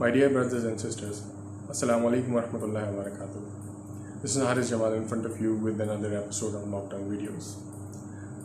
My dear brothers and sisters, Assalamu alaikum wa rahmatullahi wa barakatuh. This is Haris Jamal in front of you with another episode of Lockdown Videos.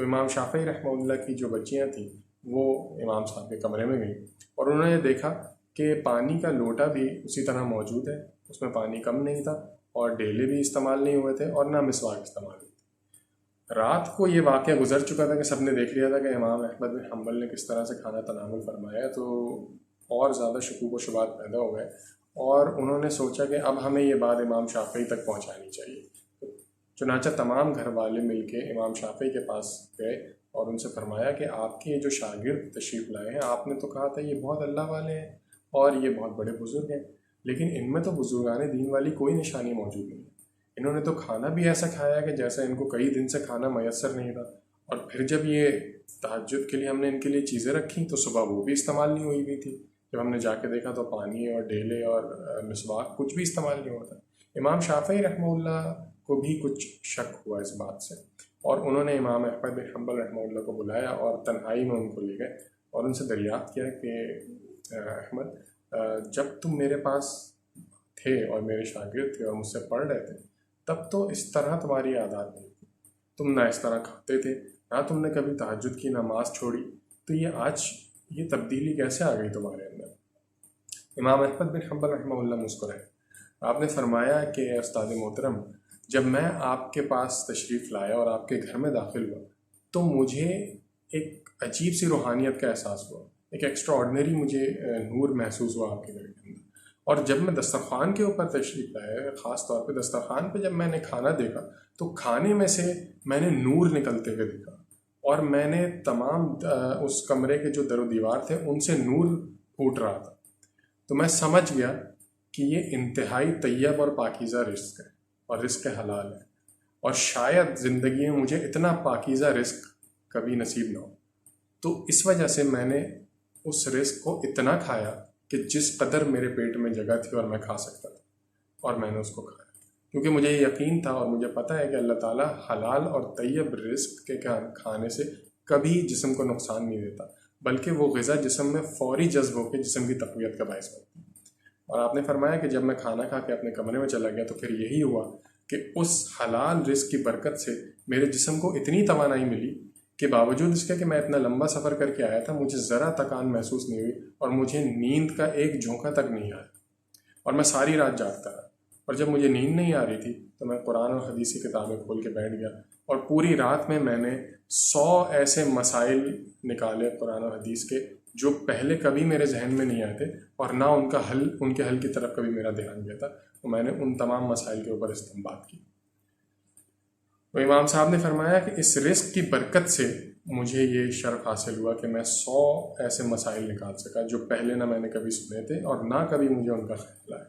تو امام شافعی رحمہ اللہ کی جو بچیاں تھیں وہ امام صاحب کے کمرے میں گئیں اور انہوں نے دیکھا کہ پانی کا لوٹا بھی اسی طرح موجود ہے، اس میں پانی کم نہیں تھا اور ڈیلے بھی استعمال نہیں ہوئے تھے اور نہ مسواک استعمال ہوئی تھی۔ رات کو یہ واقعہ گزر چکا تھا کہ سب نے دیکھ لیا تھا کہ امام احمد بن حنبل نے کس طرح سے کھانا تناول فرمایا ہے، تو اور زیادہ شکوک و شبہات پیدا ہو گئے اور انہوں نے سوچا کہ اب ہمیں یہ بات امام شافعی تک پہنچانی چاہیے۔ چنانچہ تمام گھر والے مل کے امام شافعی کے پاس گئے اور ان سے فرمایا کہ آپ کے جو شاگرد تشریف لائے ہیں، آپ نے تو کہا تھا یہ بہت اللہ والے ہیں اور یہ بہت بڑے بزرگ ہیں، لیکن ان میں تو بزرگان دین والی کوئی نشانی موجود نہیں ہے۔ انہوں نے تو کھانا بھی ایسا کھایا کہ جیسا ان کو کئی دن سے کھانا میسر نہیں تھا، اور پھر جب یہ تہجد کے لیے ہم نے ان کے لیے چیزیں رکھی تو صبح وہ بھی استعمال نہیں ہوئی تھی، جب ہم نے جا کے دیکھا تو پانی اور ڈیلے اور مسواک کچھ بھی استعمال نہیں ہوتا۔ امام شافعی رحمہ اللہ کو بھی کچھ شک ہوا اس بات سے، اور انہوں نے امام احمد بن حنبل رحمہ اللہ کو بلایا اور تنہائی میں ان کو لے گئے اور ان سے دریافت کیا کہ احمد، جب تم میرے پاس تھے اور میرے شاگرد تھے اور مجھ سے پڑھ رہے تھے تب تو اس طرح تمہاری عادات نہیں تھی، تم نہ اس طرح کھاتے تھے، نہ تم نے کبھی تہجد کی نماز چھوڑی، تو یہ آج یہ تبدیلی کیسے آ گئی تمہارے اندر؟ امام احمد بن حنبل رحمہ اللہ مسکرائے۔ آپ نے فرمایا کہ استاد محترم، جب میں آپ کے پاس تشریف لایا اور آپ کے گھر میں داخل ہوا تو مجھے ایک عجیب سی روحانیت کا احساس ہوا، ایک ایکسٹرا آرڈنری مجھے نور محسوس ہوا آپ کے گھر کے اندر۔ اور جب میں دسترخوان کے اوپر تشریف لایا، خاص طور پہ دسترخوان پہ جب میں نے کھانا دیکھا تو کھانے میں سے میں نے نور نکلتے ہوئے دیکھا، اور میں نے تمام اس کمرے کے جو در و دیوار تھے ان سے نور پھوٹ رہا تھا۔ تو میں سمجھ گیا کہ یہ انتہائی طیب اور پاکیزہ رزق ہے اور رزق حلال ہے، اور شاید زندگی میں مجھے اتنا پاکیزہ رزق کبھی نصیب نہ ہو۔ تو اس وجہ سے میں نے اس رزق کو اتنا کھایا کہ جس قدر میرے پیٹ میں جگہ تھی اور میں کھا سکتا تھا، اور میں نے اس کو کھایا، کیونکہ مجھے یہ یقین تھا اور مجھے پتہ ہے کہ اللہ تعالیٰ حلال اور طیب رزق کے کھانے سے کبھی جسم کو نقصان نہیں دیتا، بلکہ وہ غذا جسم میں فوری جذب ہو کے جسم کی تقویت کا باعث بنتی ہے۔ اور آپ نے فرمایا کہ جب میں کھانا کھا کے اپنے کمرے میں چلا گیا تو پھر یہی ہوا کہ اس حلال رزق کی برکت سے میرے جسم کو اتنی توانائی ملی کہ باوجود اس کے کہ میں اتنا لمبا سفر کر کے آیا تھا مجھے ذرا تکان محسوس نہیں ہوئی، اور مجھے نیند کا ایک جھونکا تک نہیں آیا، اور میں ساری رات جاگتا رہا۔ اور جب مجھے نیند نہیں آ رہی تھی تو میں قرآن اور حدیث کی کتابیں کھول کے بیٹھ گیا، اور پوری رات میں نے 100 ایسے مسائل نکالے قرآن اور حدیث کے جو پہلے کبھی میرے ذہن میں نہیں آئے تھے، اور نہ ان کے حل کی طرف کبھی میرا دھیان گیا تھا، تو میں نے ان تمام مسائل کے اوپر استنباط کی۔ تو امام صاحب نے فرمایا کہ اس رزق کی برکت سے مجھے یہ شرف حاصل ہوا کہ میں 100 ایسے مسائل نکال سکا جو پہلے نہ میں نے کبھی سنے تھے اور نہ کبھی مجھے ان کا خیال آیا۔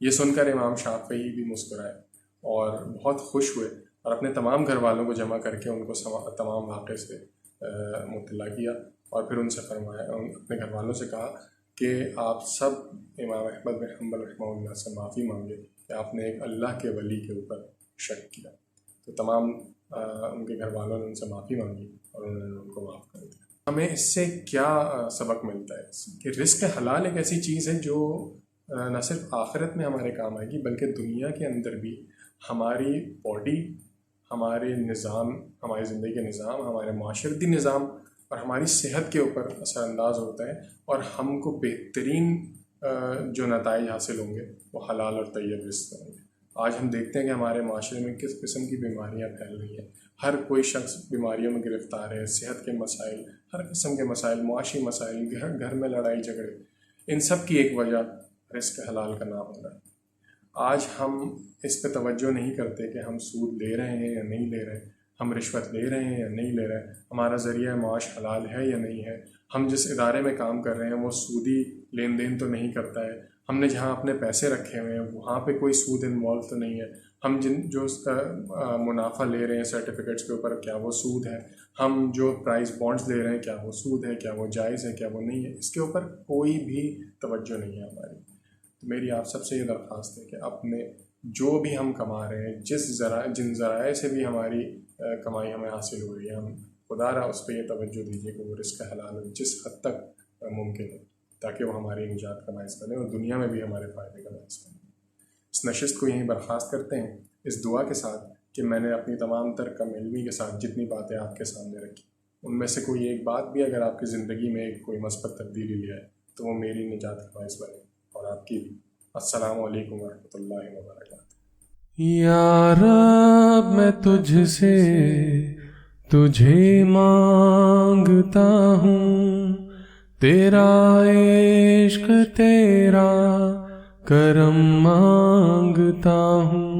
یہ سن کر امام شافعی بھی مسکرائے اور بہت خوش ہوئے، اور اپنے تمام گھر والوں کو جمع کر کے ان کو تمام واقعے سے مطلع کیا، اور پھر ان سے فرمایا، اپنے گھر والوں سے کہا کہ آپ سب امام احمد بن حنبل رحمہ اللہ سے معافی مانگے کہ آپ نے ایک اللہ کے ولی کے اوپر شک کیا۔ تو تمام ان کے گھر والوں نے ان سے معافی مانگی اور انہوں نے ان کو معاف کر دیا۔ ہمیں اس سے کیا سبق ملتا ہے کہ رزق حلال ایک ایسی چیز ہے جو نہ صرف آخرت میں ہمارے کام آئے گی بلکہ دنیا کے اندر بھی ہماری باڈی، ہمارے نظام، ہماری زندگی کے نظام، ہمارے معاشرتی نظام اور ہماری صحت کے اوپر اثر انداز ہوتا ہے، اور ہم کو بہترین جو نتائج حاصل ہوں گے وہ حلال اور طیب رزق ہوں گے۔ آج ہم دیکھتے ہیں کہ ہمارے معاشرے میں کس قسم کی بیماریاں پھیل رہی ہیں، ہر کوئی شخص بیماریوں میں گرفتار ہے، صحت کے مسائل، ہر قسم کے مسائل، معاشی مسائل، گھر میں لڑائی جھگڑے، ان سب کی ایک وجہ رزق حلال کا نہ ہونا ہے۔ آج ہم اس پہ توجہ نہیں کرتے کہ ہم سود لے رہے ہیں یا نہیں لے رہے، ہم رشوت لے رہے ہیں یا نہیں لے رہے، ہمارا ذریعہ معاش حلال ہے یا نہیں ہے، ہم جس ادارے میں کام کر رہے ہیں وہ سودی لین دین تو نہیں کرتا ہے، ہم نے جہاں اپنے پیسے رکھے ہوئے ہیں وہاں پہ کوئی سود انوالو تو نہیں ہے، ہم جو اس کا منافع لے رہے ہیں سرٹیفکیٹس کے اوپر کیا وہ سود ہے، ہم جو پرائز بانڈز لے رہے ہیں کیا وہ سود ہے، کیا وہ جائز ہے، کیا وہ نہیں ہے، اس کے اوپر کوئی بھی توجہ نہیں ہے ہماری۔ تو میری آپ سب سے یہ درخواست ہے کہ اپنے جو بھی ہم کما رہے ہیں، جن ذرائع سے بھی ہماری کمائی ہمیں حاصل ہو رہی ہے، ہم خدا را اس پہ یہ توجہ دیجیے کہ وہ رزق حلال ہو جس حد تک ممکن ہے، تاکہ وہ ہماری نجات کا باعث بنے اور دنیا میں بھی ہمارے فائدے کا باعث بنے۔ اس نشست کو یہیں برخاست کرتے ہیں اس دعا کے ساتھ کہ میں نے اپنی تمام تر کم علمی کے ساتھ جتنی باتیں آپ کے سامنے رکھی، ان میں سے کوئی ایک بات بھی اگر آپ کی زندگی میں کوئی مثبت تبدیلی لے آئے تو وہ میری نجات کا باعث بنے، اور آپ کی بھی۔ السلام علیکم ورحمۃ اللہ وبرکاتہ۔ یا رب میں تجھ سے تجھے مانگتا ہوں، تیرا عشق تیرا کرم مانگتا ہوں۔